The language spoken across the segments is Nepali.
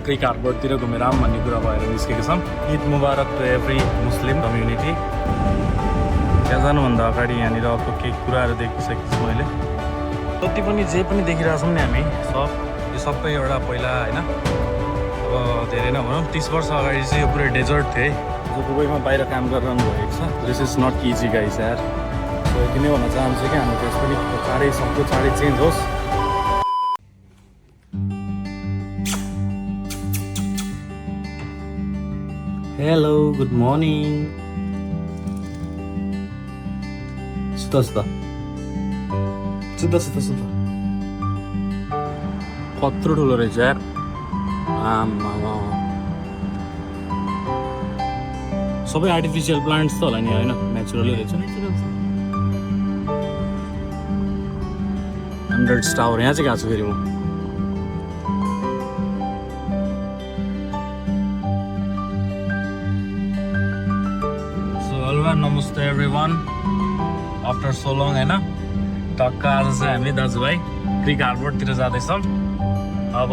क्रिक हार्बरतिर घुमेर आऊँ भन्ने कुरा भएर निस्केको छौँ। ईद मुबारक टु एभ्री मुस्लिम कम्युनिटी। त्यहाँ जानुभन्दा अगाडि यहाँनिर अर्को केही कुराहरू देखिसकेको छु मैले। जति पनि जे पनि देखिरहेको छौँ नि हामी यो सबै एउटा पहिला होइन, अब धेरै नभनौँ 30 वर्ष अगाडि चाहिँ यो पुरै डेजर्ट थियो जो दुबईमा बाहिर काम गरिरहनु भएको छ। This is not easy guys यार। सो यति नै भन्न चाहन्छु कि हाम्रो देश पनि चाँडै चेन्ज होस्। Hello, good morning. सुता कत्रो ठुलो रहेछ यार। आमा सबै आर्टिफिसियल प्लान्ट्स त होला नि, होइन नेचुरलै रहेछ। एमराल्ड टावर यहाँ चाहिँ गएको छु फेरि म। नमस्ते एभ्रिवान, आफ्टर सो लङ होइन। टक्क आज चाहिँ हामी दाजुभाइ क्रिक हार्बरतिर जाँदैछौँ। अब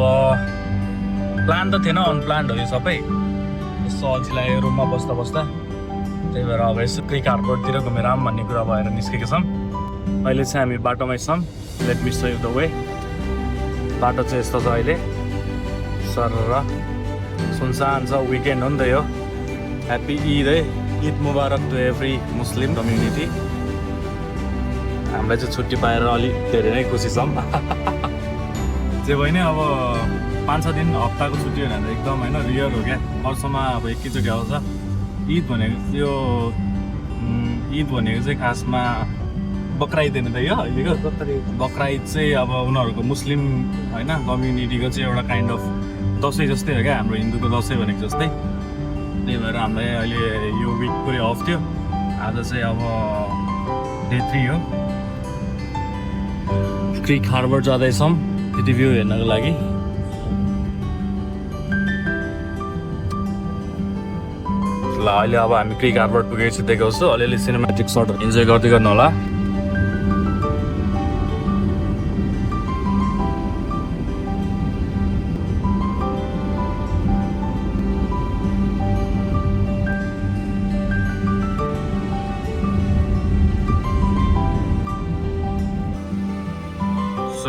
प्लान त थिएन, अनप्लान्ड हो यो सबै। यसो अल्छी लाग्यो रुममा बस्दा त्यही भएर अब यसो क्रिक हार्बरतिर घुमेर आऊँ भन्ने कुरा भएर निस्केको छौँ। अहिले चाहिँ हामी बाटोमै छौँ। Let me so you the way. बाटो चाहिँ यस्तो छ अहिले सर र सुनसान छ। विकेन्ड हो नि त यो। ह्याप्पी ईद है। ईद मुबारक टु एभ्री मुस्लिम कम्युनिटी। हामीलाई चाहिँ छुट्टी पाएर अलिक धेरै नै खुसी छौँ। जे भयो नि, अब 5-6 दिन हप्ताको छुट्टी हो भने त एकदम होइन रियल हो क्या। वर्षमा अब एकैचोटि आउँछ ईद भनेको चाहिँ खासमा बक्रा ईद होइन त यो अहिलेको। बक्रा ईद चाहिँ अब उनीहरूको मुस्लिम होइन कम्युनिटीको चाहिँ एउटा काइन्ड अफ दसैँ जस्तै हो क्या। हाम्रो हिन्दूको दसैँ भनेको जस्तै। त्यही भएर हामीलाई अहिले यो विक पुरै अफ थियो। आज चाहिँ अब डे 3 हो। क्रिक हार्बर जाँदैछौँ त्यति भ्यू हेर्नको लागि। ल अहिले अब हामी क्रिक हार्बर पुगेपछि देखाउँछु। अलिअलि सिनेमेटिक सर्टहरू इन्जोय गर्दै गर्नु होला।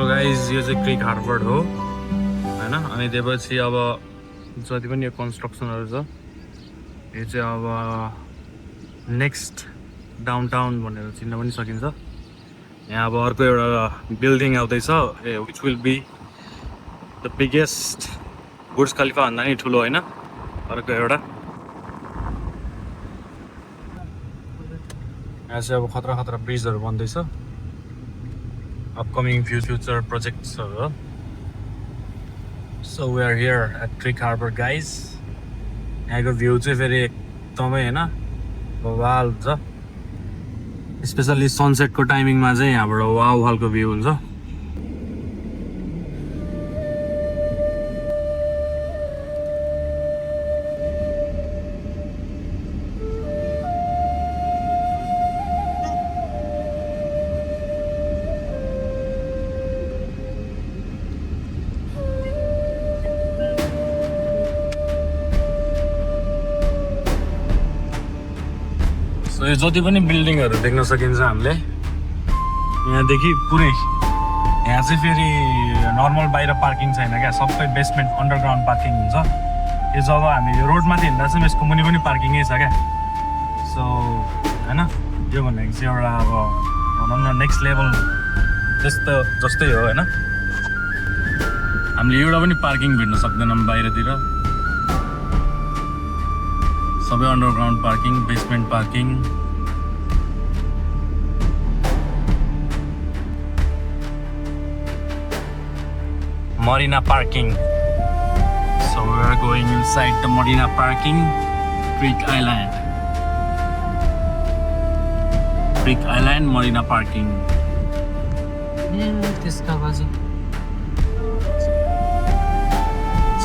गाइज यो चाहिँ क्रिक हार्बर हो होइन। अनि त्यसपछि अब जति पनि यो कन्स्ट्रक्सनहरू छ यो चाहिँ अब नेक्स्ट डाउनटाउन भनेर चिन्न पनि सकिन्छ। यहाँ अब अर्को एउटा बिल्डिङ आउँदैछ which will be the biggest Burj Khalifa भन्दा नि ठुलो होइन। अर्को एउटा यहाँ चाहिँ अब खतरा ब्रिजहरू बन्दैछ। upcoming future projects. So we are here at Creek Harbor guys. यहाँको भ्यू चाहिँ फेरि एकदमै होइन वाल हुन्छ। स्पेसल्ली सनसेटको टाइमिङमा चाहिँ यहाँबाट वाउ खालको भ्यू हुन्छ। यो जति पनि बिल्डिङहरू देख्न सकिन्छ हामीले यहाँदेखि पुरै। यहाँ चाहिँ फेरि नर्मल बाहिर पार्किङ छैन क्या, सबै बेसमेन्ट अन्डरग्राउन्ड पार्किङ हुन्छ। यो जब हामी यो रोडमाथि हिँड्दा चाहिँ यसको मुनि पनि पार्किङै छ क्या। सो होइन यो भनेको चाहिँ एउटा अब भनौँ न नेक्स्ट लेभल जस्तै हो होइन। हामीले एउटा पनि पार्किङ भेट्न सक्दैनौँ बाहिरतिर। सबै underground parking, basement parking. Marina parking. So we are going inside the Marina parking, Creek Island. Creek Island, Marina parking. त्यसका बाजु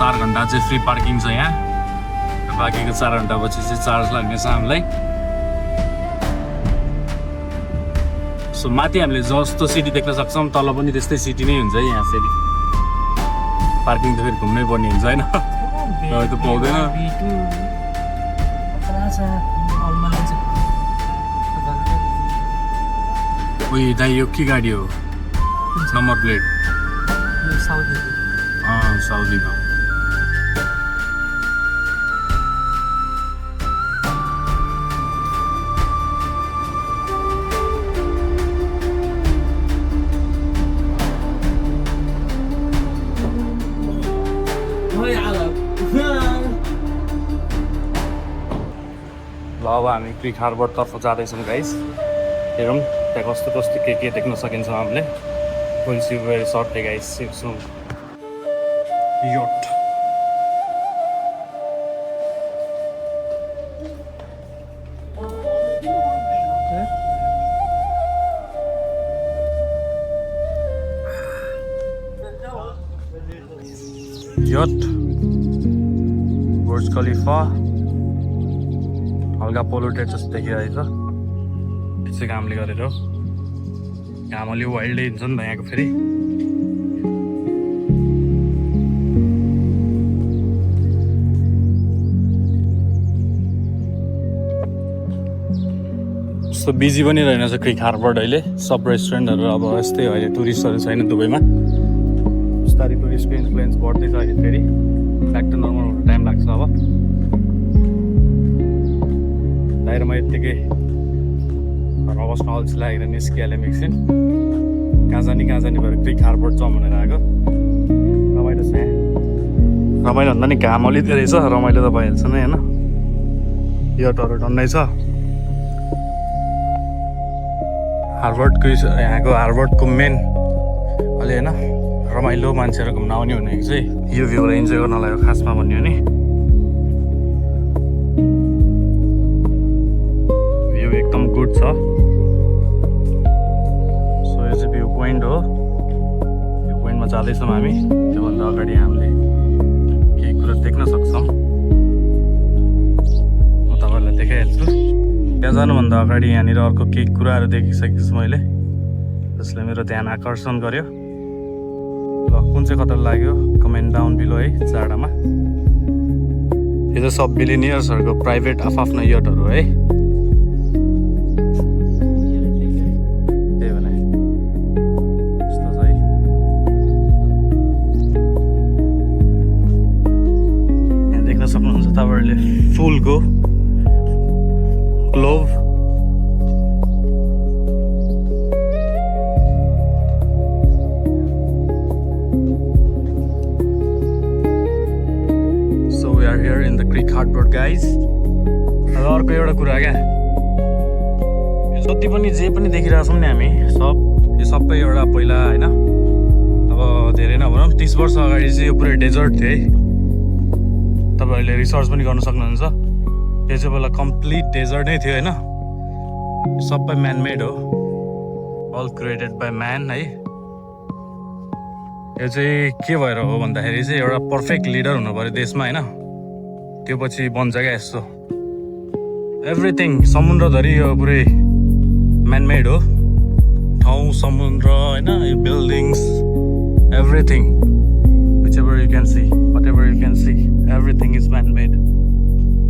4 घण्टा चाहिँ फ्री पार्किङ छ यहाँ। बाँकीको 4 घण्टा पछि चाहिँ चार्ज लाग्नेछ हामीलाई। सो माथि हामीले जस्तो सिटी देख्न सक्छौँ तल पनि त्यस्तै सिटी नै हुन्छ है। यहाँ फेरि पार्किङ त फेरि घुम्नै पर्ने हुन्छ होइन। त पाउँदैन उयो दाइ यो के गाडी हो नम्बर प्लेट साउदीको ल अब हामी क्रिक हार्बरतर्फ जाँदैछौँ गाइस हेरौँ त्यहाँ कस्तो कस्तो के देख्न सकिन्छ हामीले will see very certainly guys सिक्छौँ yacht बुर्ज खलिफा हल्का पोल्युटेड जस्तो देखिरहेछ त्यसै कामले गरेर हो घाम अलि वाइल्डै हुन्छ नि त यहाँको फेरि त्यस्तो बिजी पनि रहेनछ क्रिक हार्बर अहिले सब रेस्टुरेन्टहरू अब यस्तै अहिले टुरिस्टहरू छैन दुबईमा बिस्तारै टुरिस्टको इन्फ्लुएन्स बढ्दैछ अहिले फेरि ब्याक टु नर्मल हुनु टाइम लाग्छ अब बाहिर म यत्तिकै घरमा बस्न अल्छी लागेर निस्किहालेँ एकछिन कहाँ जाने भएर क्रिक हार्बर जाउँ भनेर आएको रमाइलो छ यहाँ रमाइलो भन्दा नि घाम अलि धेरै छ रमाइलो त भइहाल्छ नि होइन याटहरू डन्नै छ हार्वर्डको यहाँको हार्वर्डको मेन अलि होइन रमाइलो मान्छेहरू घुम्न आउने भनेको चाहिँ यो भ्यूलाई इन्जोय गर्नलाई हो खासमा भन्यो भने भ्यू एकदम गुड छ सो यो चाहिँ भ्यू पोइन्ट हो भ्यू पोइन्टमा जाँदैछौँ हामी त्योभन्दा अगाडि हामीले केही कुरा देख्न सक्छौँ म तपाईँहरूलाई देखाइहाल्छु त्यहाँ जानुभन्दा अगाडि यहाँनिर अर्को केही कुराहरू देखिसकेको छु मैले जसले मेरो ध्यान आकर्षण गर्यो ल कुन चाहिँ कता लाग्यो कमेन्ट डाउन बिलो है चारवटामा यो चाहिँ सब बिलिनियर्सहरूको प्राइभेट आफ्नो यटहरू है त्यही भने यस्तो छ है यहाँ देख्न सक्नुहुन्छ तपाईँहरूले फुलको glove so we are here in the Creek Harbor guys र अर्को एउटा कुरा क्या जति पनि जे पनि देखिरहेछौँ नि हामी यो सबै एउटा पहिला होइन अब धेरै नभनौँ 30 वर्ष अगाडि चाहिँ यो पुरै डेजर्ट थियो है तपाईँहरूले रिसर्च पनि गर्न सक्नुहुन्छ त्यो चाहिँ पहिला कम्प्लिट डेजर्ट नै थियो होइन सबै म्यानमेड हो अल क्रिएटेड बाई म्यान है यो चाहिँ के भएर हो भन्दाखेरि चाहिँ एउटा पर्फेक्ट लिडर हुनु पऱ्यो देशमा होइन त्यो पछि बन्छ क्या यस्तो एभ्रिथिङ समुद्रधरि यो पुरै म्यानमेड हो ठाउँ समुद्र होइन यो buildings everything whichever you can see whatever you can see everything is manmade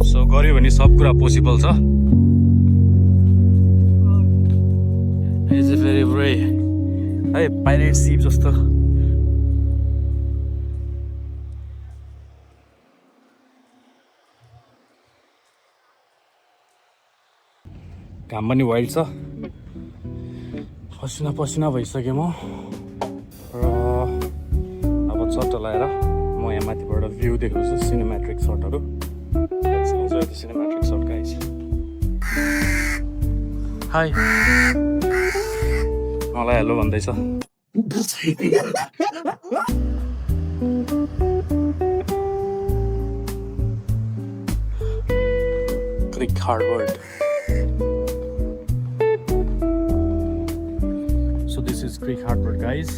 सो गऱ्यो भने सब कुरा पोसिबल छ इज फेरि पुरै है पाइरेट सिप जस्तो घाम पनि वाइल्ड छ पसिना भइसकेँ म र अब चट्ट लगाएर म यहाँ माथिबाट भ्यू देखाउँछु सिनेमेट्रिक सर्टहरू enjoy the cinematic shot guys hi मलाई हेलो भन्दैछ Creek Harbor so this is Creek Harbor guys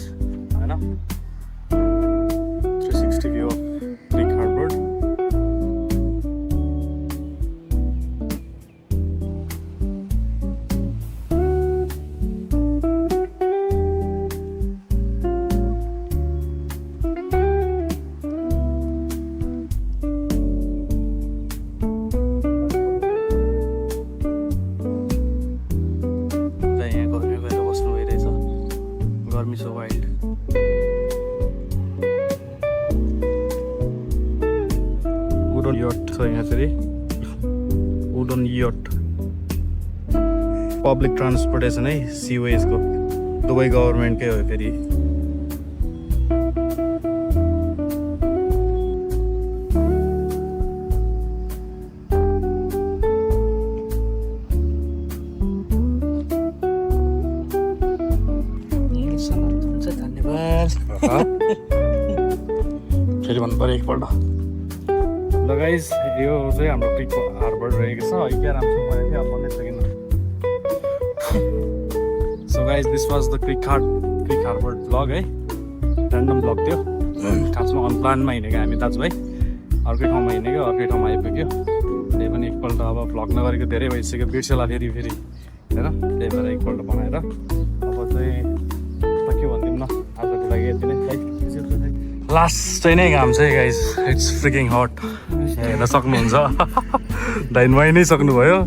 हैन 360 view of Creek Harbor wooden yet छ यहाँ फेरि वुडन यट पब्लिक ट्रान्सपोर्टेसन है सिवेजको दुबई गभर्मेन्टकै हो फेरि फेरि भन्नु पऱ्यो एकपल्ट ल गाइस यो चाहिँ हाम्रो क्रिक हार्बर रहेको छ क्या राम्रो बनाएको थियो अब भन्दै सकिन so guys this was the Creek Harbour blog है ऱ्यान्डम ब्लग थियो खासमा अनप्लानमा हिँडेको हामी दाजुभाइ अर्कै ठाउँमा हिँडेको अर्कै ठाउँमा आइपुग्यो त्यही पनि एकपल्ट अब भ्लग नगरेको धेरै भइसक्यो बिर्सेला फेरि होइन त्यही भएर एकपल्ट बनाएर अब चाहिँ के भनिदिउँ न आजको लागि यति नै है लास्ट चाहिँ नै घाम चाहिँ गाइस इट्स फ्रिकिङ हट हेर्न सक्नुहुन्छ दाइनमै नै सक्नुभयो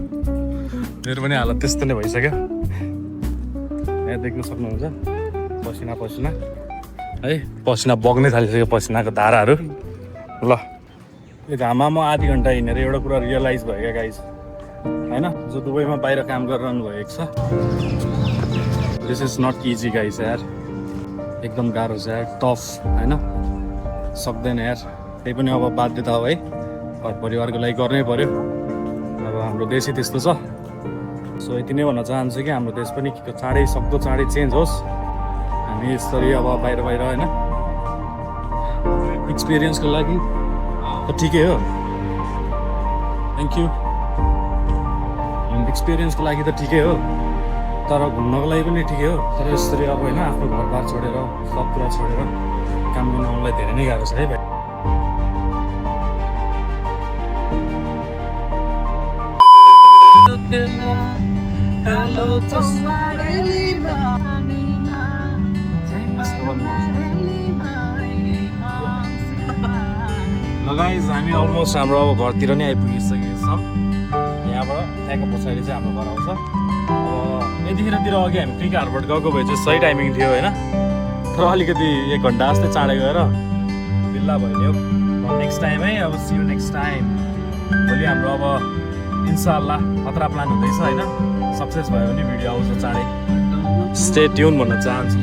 मेरो पनि हालत त्यस्तो नै भइसक्यो यहाँ देख्न सक्नुहुन्छ पसिना है पसिना बग्नै थालिसक्यो पसिनाको धाराहरू ल यो घाममा म आधी घन्टा हिँडेर एउटा कुरा रियलाइज भयो क्या गाइस होइन जो दुबईमा बाहिर काम गरिरहनु भएको छ this is not easy guys यार एकदम गाह्रो छ यार टफ होइन सक्दैन यार त्यही पनि अब बाध्यता हो है घर परिवारको लागि गर्नै पर्यो अब हाम्रो देशै त्यस्तो छ सो यति नै भन्न चाहन्छु कि हाम्रो देश पनि चाँडै सक्दो चाँडै चेन्ज होस् हामी यसरी अब बाहिर होइन एक्सपिरियन्सको लागि त ठिकै हो थ्याङ्क यू एक्सपिरियन्सको लागि त ठिकै हो तर घुम्नको लागि पनि ठिकै हो तर यसरी अब होइन आफ्नो घरबार छोडेर सब कुरा छोडेर काम गर्न आउनलाई धेरै नै गाह्रो छ है भाइ गाइस हामी अलमोस्ट हाम्रो अब घरतिर नै आइपुगिसकेको छौँ यहाँबाट त्यहाँको पछाडि चाहिँ हाम्रो घर आउँछ अब यतिखेरतिर अघि हामी क्रिक हार्बर गएको भए चाहिँ सही टाइमिङ थियो होइन तर अलिकति 1 घन्टा जस्तै चाँडै गएर बिल्ला भइदियो नेक्स्ट टाइम है अब सी यू नेक्स्ट टाइम भोलि हाम्रो अब इन्साल्लाह खतरा प्लान हुँदैछ होइन सक्सेस भयो भने भिडियो आउँछ चाँडै स्टे ट्युन भन्न चाहन्छु म